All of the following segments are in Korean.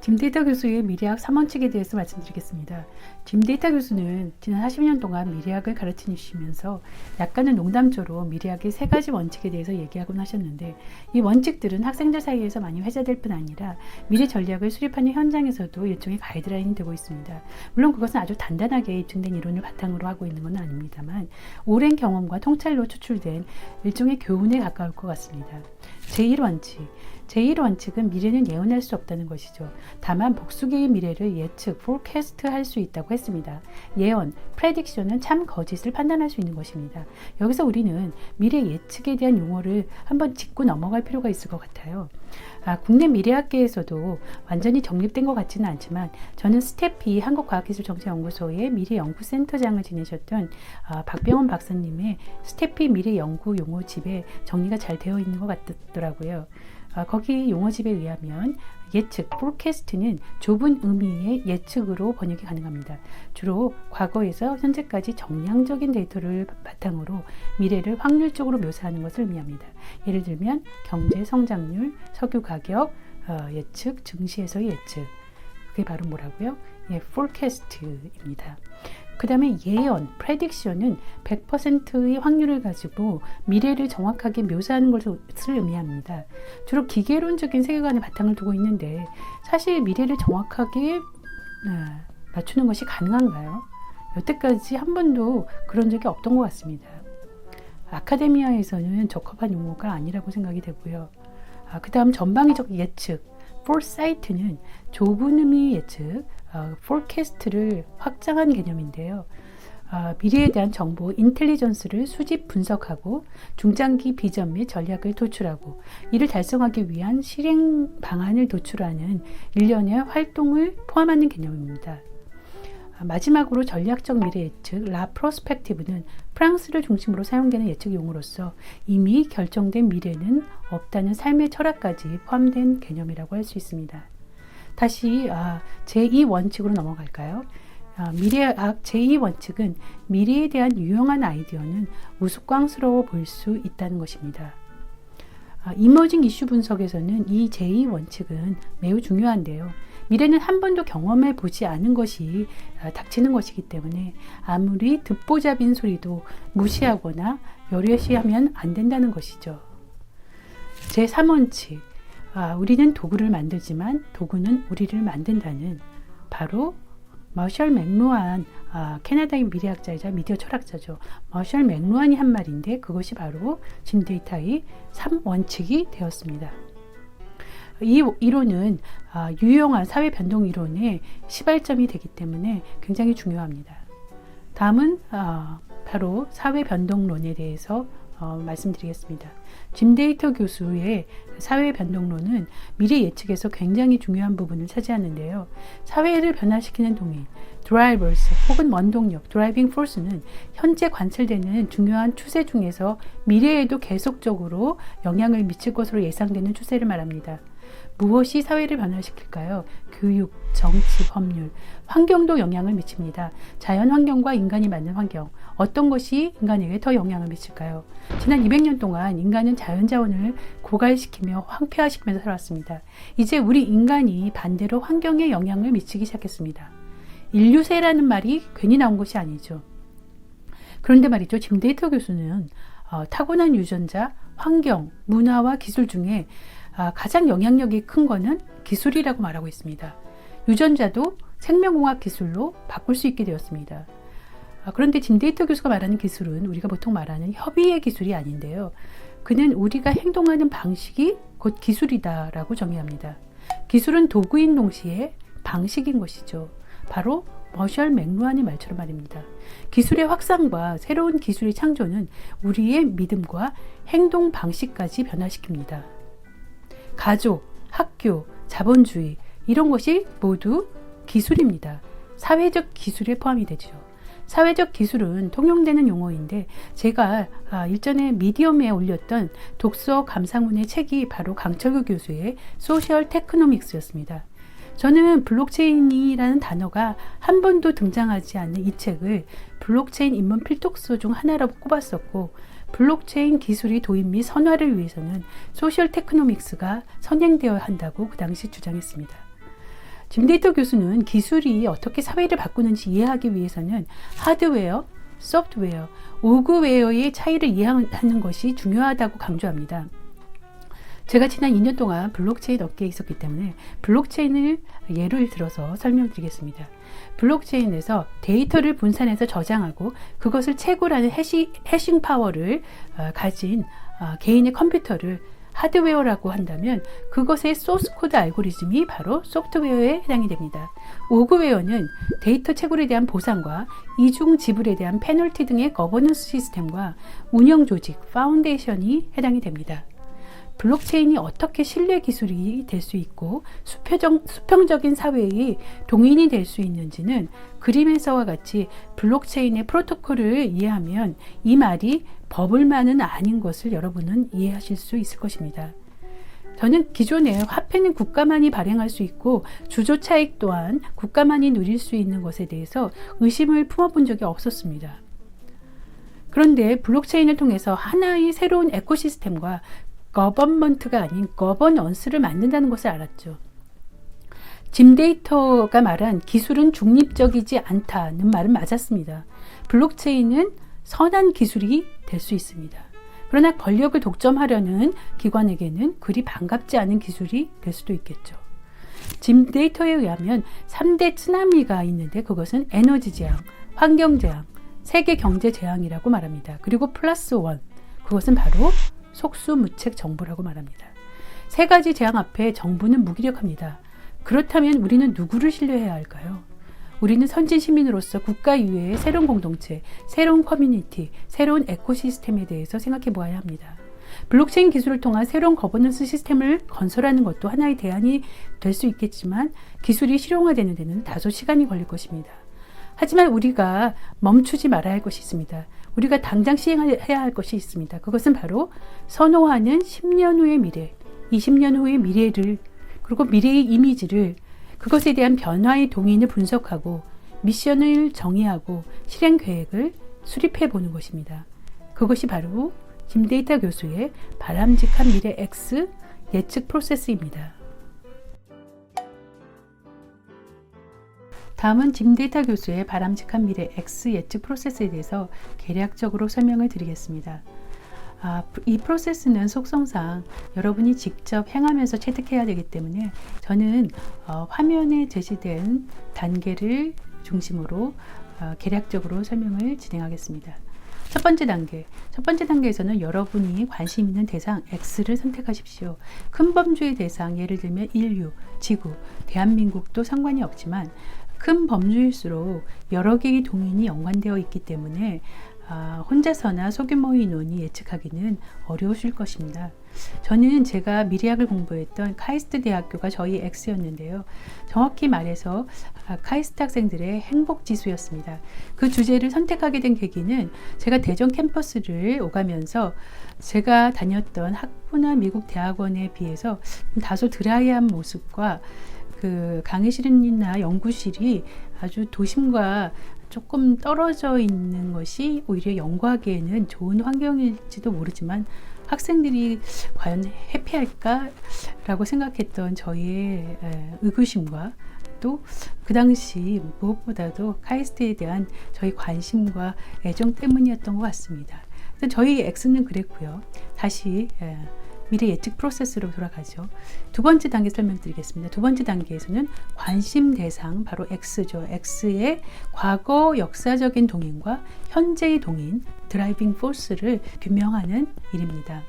짐 데이터 교수의 미래학 3원칙에 대해서 말씀드리겠습니다. 짐 데이터 교수는 지난 40년 동안 미래학을 가르치시면서 약간은 농담조로 미래학의 3가지 원칙에 대해서 얘기하곤 하셨는데, 이 원칙들은 학생들 사이에서 많이 회자될 뿐 아니라 미래 전략을 수립하는 현장에서도 일종의 가이드라인이 되고 있습니다. 물론 그것은 아주 단단하게 입증된 이론을 바탕으로 하고 있는 건 아닙니다만 오랜 경험과 통찰로 추출된 일종의 교훈에 가까울 것 같습니다. 제1원칙. 제1원칙은 미래는 예언할 수 없다는 것이죠. 다만 복수계의 미래를 예측, forecast 할 수 있다고 했습니다. 예언, prediction은 참 거짓을 판단할 수 있는 것입니다. 여기서 우리는 미래 예측에 대한 용어를 한번 짚고 넘어갈 필요가 있을 것 같아요. 국내 미래학계에서도 완전히 정립된 것 같지는 않지만 저는 스태피 한국과학기술정책연구소의 미래연구센터장을 지내셨던 박병원 박사님의 스태피 미래연구 용어집에 정리가 잘 되어 있는 것 같더라고요. 거기 용어집에 의하면 예측, forecast는 좁은 의미의 예측으로 번역이 가능합니다. 주로 과거에서 현재까지 정량적인 데이터를 바탕으로 미래를 확률적으로 묘사하는 것을 의미합니다. 예를 들면 경제 성장률, 석유 가격 예측, 증시에서의 예측. 그게 바로 뭐라고요? forecast입니다. 그 다음에 예언, prediction은 100%의 확률을 가지고 미래를 정확하게 묘사하는 것을 의미합니다. 주로 기계론적인 세계관에 바탕을 두고 있는데 사실 미래를 정확하게 맞추는 것이 가능한가요? 여태까지 한 번도 그런 적이 없던 것 같습니다. 아카데미아에서는 적합한 용어가 아니라고 생각이 되고요. 그 다음 전방위적 예측, foresight는 좁은 의미의 예측, forecast를 확장한 개념인데요. 미래에 대한 정보, 인텔리전스를 수집 분석하고 중장기 비전 및 전략을 도출하고 이를 달성하기 위한 실행 방안을 도출하는 일련의 활동을 포함하는 개념입니다. 마지막으로 전략적 미래 예측, 라 프로스펙티브는 프랑스를 중심으로 사용되는 예측 용어로서 이미 결정된 미래는 없다는 삶의 철학까지 포함된 개념이라고 할 수 있습니다. 다시 제2원칙으로 넘어갈까요? 미래학 제2원칙은 미래에 대한 유용한 아이디어는 우스꽝스러워 보일 수 있다는 것입니다. 이머징 이슈 분석에서는 이 제2원칙은 매우 중요한데요. 미래는 한 번도 경험해 보지 않은 것이 닥치는 것이기 때문에 아무리 듣보잡인 소리도 무시하거나 여려시하면 안 된다는 것이죠. 제3원칙, 우리는 도구를 만들지만 도구는 우리를 만든다는 바로 머셜 맥루한, 캐나다의 미래학자이자 미디어 철학자죠. 머셜 맥루한이 한 말인데 그것이 바로 짐 데이터의 3원칙이 되었습니다. 이 이론은 유용한 사회 변동 이론의 시발점이 되기 때문에 굉장히 중요합니다. 다음은 바로 사회 변동론에 대해서 말씀드리겠습니다. 짐 데이터 교수의 사회 변동론은 미래 예측에서 굉장히 중요한 부분을 차지하는데요. 사회를 변화시키는 동인, drivers 혹은 원동력, driving force는 현재 관찰되는 중요한 추세 중에서 미래에도 계속적으로 영향을 미칠 것으로 예상되는 추세를 말합니다. 무엇이 사회를 변화시킬까요? 교육, 정치, 법률, 환경도 영향을 미칩니다. 자연 환경과 인간이 맞는 환경, 어떤 것이 인간에게 더 영향을 미칠까요? 지난 200년 동안 인간은 자연자원을 고갈시키며 황폐화시키면서 살았습니다. 이제 우리 인간이 반대로 환경에 영향을 미치기 시작했습니다. 인류세라는 말이 괜히 나온 것이 아니죠. 그런데 말이죠. 짐 데이터 교수는 타고난 유전자, 환경, 문화와 기술 중에 가장 영향력이 큰 거는 기술이라고 말하고 있습니다. 유전자도 생명공학 기술로 바꿀 수 있게 되었습니다. 그런데 짐 데이터 교수가 말하는 기술은 우리가 보통 말하는 협의의 기술이 아닌데요. 그는 우리가 행동하는 방식이 곧 기술이다라고 정의합니다. 기술은 도구인 동시에 방식인 것이죠. 바로 머셜 맥루한의 말처럼 말입니다. 기술의 확산과 새로운 기술의 창조는 우리의 믿음과 행동 방식까지 변화시킵니다. 가족, 학교, 자본주의 이런 것이 모두 기술입니다. 사회적 기술에 포함이 되죠. 사회적 기술은 통용되는 용어인데 제가 일전에 미디엄에 올렸던 독서 감상문의 책이 바로 강철구 교수의 소셜 테크노믹스였습니다. 저는 블록체인이라는 단어가 한 번도 등장하지 않는 이 책을 블록체인 입문 필독서 중 하나로 꼽았었고 블록체인 기술의 도입 및 선화를 위해서는 소셜 테크노믹스가 선행되어야 한다고 그 당시 주장했습니다. 짐데이터 교수는 기술이 어떻게 사회를 바꾸는지 이해하기 위해서는 하드웨어, 소프트웨어, 오그웨어의 차이를 이해하는 것이 중요하다고 강조합니다. 제가 지난 2년 동안 블록체인 업계에 있었기 때문에 블록체인을 예를 들어서 설명드리겠습니다. 블록체인에서 데이터를 분산해서 저장하고 그것을 채굴하는 해싱 파워를 가진 개인의 컴퓨터를 하드웨어라고 한다면 그것의 소스 코드 알고리즘이 바로 소프트웨어에 해당이 됩니다. 오그웨어는 데이터 채굴에 대한 보상과 이중 지불에 대한 페널티 등의 거버넌스 시스템과 운영 조직, 파운데이션이 해당이 됩니다. 블록체인이 어떻게 신뢰 기술이 될 수 있고 수평적인 사회의 동인이 될 수 있는지는 그림에서와 같이 블록체인의 프로토콜을 이해하면 이 말이 버블만은 아닌 것을 여러분은 이해하실 수 있을 것입니다. 저는 기존에 화폐는 국가만이 발행할 수 있고 주조 차익 또한 국가만이 누릴 수 있는 것에 대해서 의심을 품어본 적이 없었습니다. 그런데 블록체인을 통해서 하나의 새로운 에코시스템과 거버먼트가 아닌 거버넌스를 만든다는 것을 알았죠. 짐데이터가 말한 기술은 중립적이지 않다는 말은 맞았습니다. 블록체인은 선한 기술이 될 수 있습니다. 그러나 권력을 독점하려는 기관에게는 그리 반갑지 않은 기술이 될 수도 있겠죠. 짐데이터에 의하면 3대 쓰나미가 있는데 그것은 에너지 재앙, 환경 재앙, 세계 경제 재앙이라고 말합니다. 그리고 플러스 원, 그것은 바로 속수무책 정부라고 말합니다. 세 가지 재앙 앞에 정부는 무기력합니다. 그렇다면 우리는 누구를 신뢰해야 할까요? 우리는 선진 시민으로서 국가 이외의 새로운 공동체, 새로운 커뮤니티, 새로운 에코시스템에 대해서 생각해 보아야 합니다. 블록체인 기술을 통한 새로운 거버넌스 시스템을 건설하는 것도 하나의 대안이 될 수 있겠지만 기술이 실용화되는 데는 다소 시간이 걸릴 것입니다. 하지만 우리가 멈추지 말아야 할 것이 있습니다. 우리가 당장 시행해야 할 것이 있습니다. 그것은 바로 선호하는 10년 후의 미래, 20년 후의 미래를, 그리고 미래의 이미지를, 그것에 대한 변화의 동인을 분석하고 미션을 정의하고 실행 계획을 수립해 보는 것입니다. 그것이 바로 짐데이터 교수의 바람직한 미래 X 예측 프로세스입니다. 다음은 짐데이터 교수의 바람직한 미래 X 예측 프로세스에 대해서 개략적으로 설명을 드리겠습니다. 이 프로세스는 속성상 여러분이 직접 행하면서 채택해야 되기 때문에 저는 화면에 제시된 단계를 중심으로 개략적으로 설명을 진행하겠습니다. 첫 번째 단계에서는 여러분이 관심 있는 대상 X를 선택하십시오. 큰 범주의 대상, 예를 들면 인류, 지구, 대한민국도 상관이 없지만 큰 범주일수록 여러 개의 동인이 연관되어 있기 때문에 혼자서나 소규모의 인원이 예측하기는 어려우실 것입니다. 저는 제가 미래학을 공부했던 카이스트 대학교가 저희 X였는데요. 정확히 말해서 카이스트 학생들의 행복지수였습니다. 그 주제를 선택하게 된 계기는 제가 대전 캠퍼스를 오가면서 제가 다녔던 학부나 미국 대학원에 비해서 다소 드라이한 모습과 그 강의실이나 연구실이 아주 도심과 조금 떨어져 있는 것이 오히려 연구하기에는 좋은 환경일지도 모르지만 학생들이 과연 해피할까? 라고 생각했던 저희의 의구심과 또 그 당시 무엇보다도 카이스트에 대한 저희 관심과 애정 때문이었던 것 같습니다. 저희 X는 그랬고요. 다시 미래 예측 프로세스로 돌아가죠. 두 번째 단계 설명드리겠습니다. 두 번째 단계에서는 관심 대상, 바로 X죠. X의 과거 역사적인 동인과 현재의 동인, 드라이빙 포스를 규명하는 일입니다.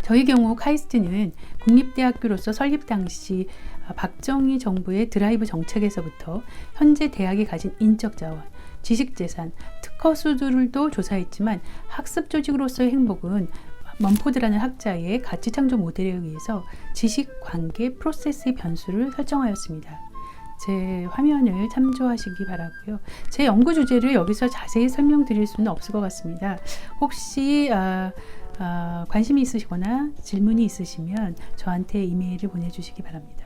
저희 경우 카이스트는 국립대학교로서 설립 당시 박정희 정부의 드라이브 정책에서부터 현재 대학이 가진 인적 자원, 지식재산, 특허 수들도 조사했지만 학습 조직으로서의 행복은 먼포드라는 학자의 가치 창조 모델에 의해서 지식 관계 프로세스의 변수를 설정하였습니다. 제 화면을 참조하시기 바라고요. 제 연구 주제를 여기서 자세히 설명드릴 수는 없을 것 같습니다. 혹시 관심이 있으시거나 질문이 있으시면 저한테 이메일을 보내주시기 바랍니다.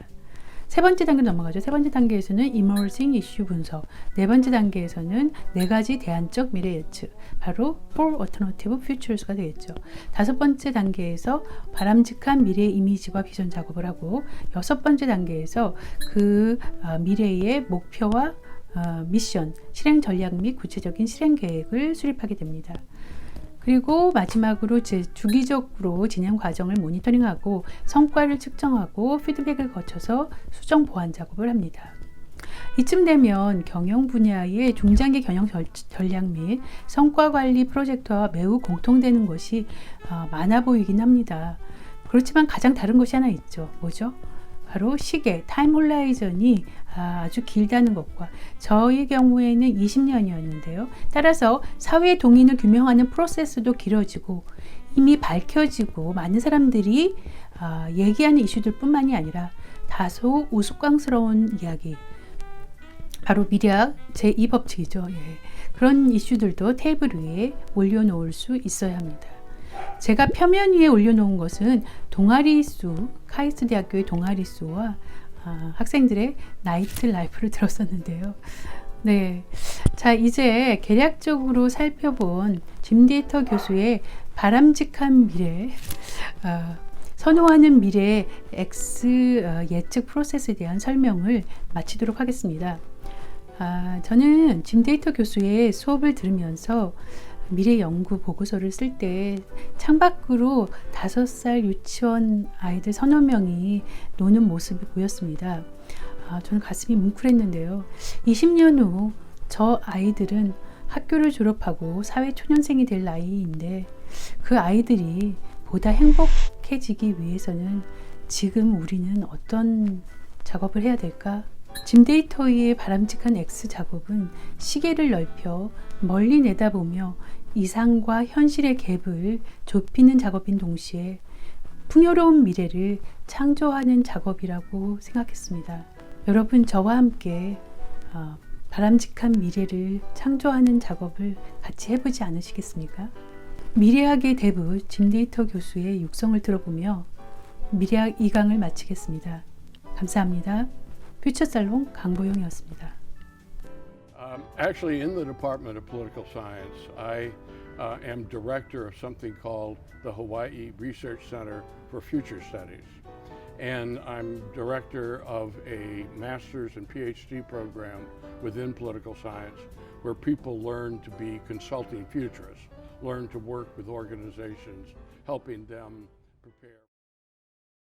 세 번째 단계 넘어가죠. 세 번째 단계에서는 Emerging 이슈 분석, 네 번째 단계에서는 네 가지 대안적 미래 예측, 바로 Four Alternative Futures가 되겠죠. 다섯 번째 단계에서 바람직한 미래 이미지와 비전 작업을 하고, 여섯 번째 단계에서 그 미래의 목표와 미션, 실행 전략 및 구체적인 실행 계획을 수립하게 됩니다. 그리고 마지막으로 주기적으로 진행 과정을 모니터링하고 성과를 측정하고 피드백을 거쳐서 수정 보완 작업을 합니다. 이쯤 되면 경영 분야의 중장기 경영 전략 및 성과 관리 프로젝트와 매우 공통되는 것이 많아 보이긴 합니다. 그렇지만 가장 다른 것이 하나 있죠. 뭐죠? 바로 시계, 타임 홀라이전이 아주 길다는 것과, 저희 경우에는 20년이었는데요. 따라서 사회 동의를 규명하는 프로세스도 길어지고 이미 밝혀지고 많은 사람들이 얘기하는 이슈들 뿐만이 아니라 다소 우스꽝스러운 이야기, 바로 미래학 제2법칙이죠. 예. 그런 이슈들도 테이블 위에 올려놓을 수 있어야 합니다. 제가 표면 위에 올려놓은 것은 동아리 수, 카이스트 대학교의 동아리 수와 학생들의 나이트 라이프를 들었었는데요. 네, 자 이제 개략적으로 살펴본 짐 데이터 교수의 바람직한 미래, 선호하는 미래 X 예측 프로세스에 대한 설명을 마치도록 하겠습니다. 저는 짐 데이터 교수의 수업을 들으면서 미래 연구 보고서를 쓸 때 창밖으로 5살 유치원 아이들 서너 명이 노는 모습이 보였습니다. 저는 가슴이 뭉클했는데요. 20년 후 저 아이들은 학교를 졸업하고 사회 초년생이 될 나이인데, 그 아이들이 보다 행복해지기 위해서는 지금 우리는 어떤 작업을 해야 될까? 짐 데이터의 바람직한 X 작업은 시계를 넓혀 멀리 내다보며 이상과 현실의 갭을 좁히는 작업인 동시에 풍요로운 미래를 창조하는 작업이라고 생각했습니다. 여러분, 저와 함께 바람직한 미래를 창조하는 작업을 같이 해보지 않으시겠습니까? 미래학의 대부 짐 데이터 교수의 육성을 들어보며 미래학 2강을 마치겠습니다. 감사합니다. 퓨처살롱 강보영이었습니다. Actually, in the Department of Political Science, I am director of something called the Hawaii Research Center for Future Studies. And I'm director of a master's and PhD program within political science where people learn to be consulting futurists, learn to work with organizations, helping them prepare.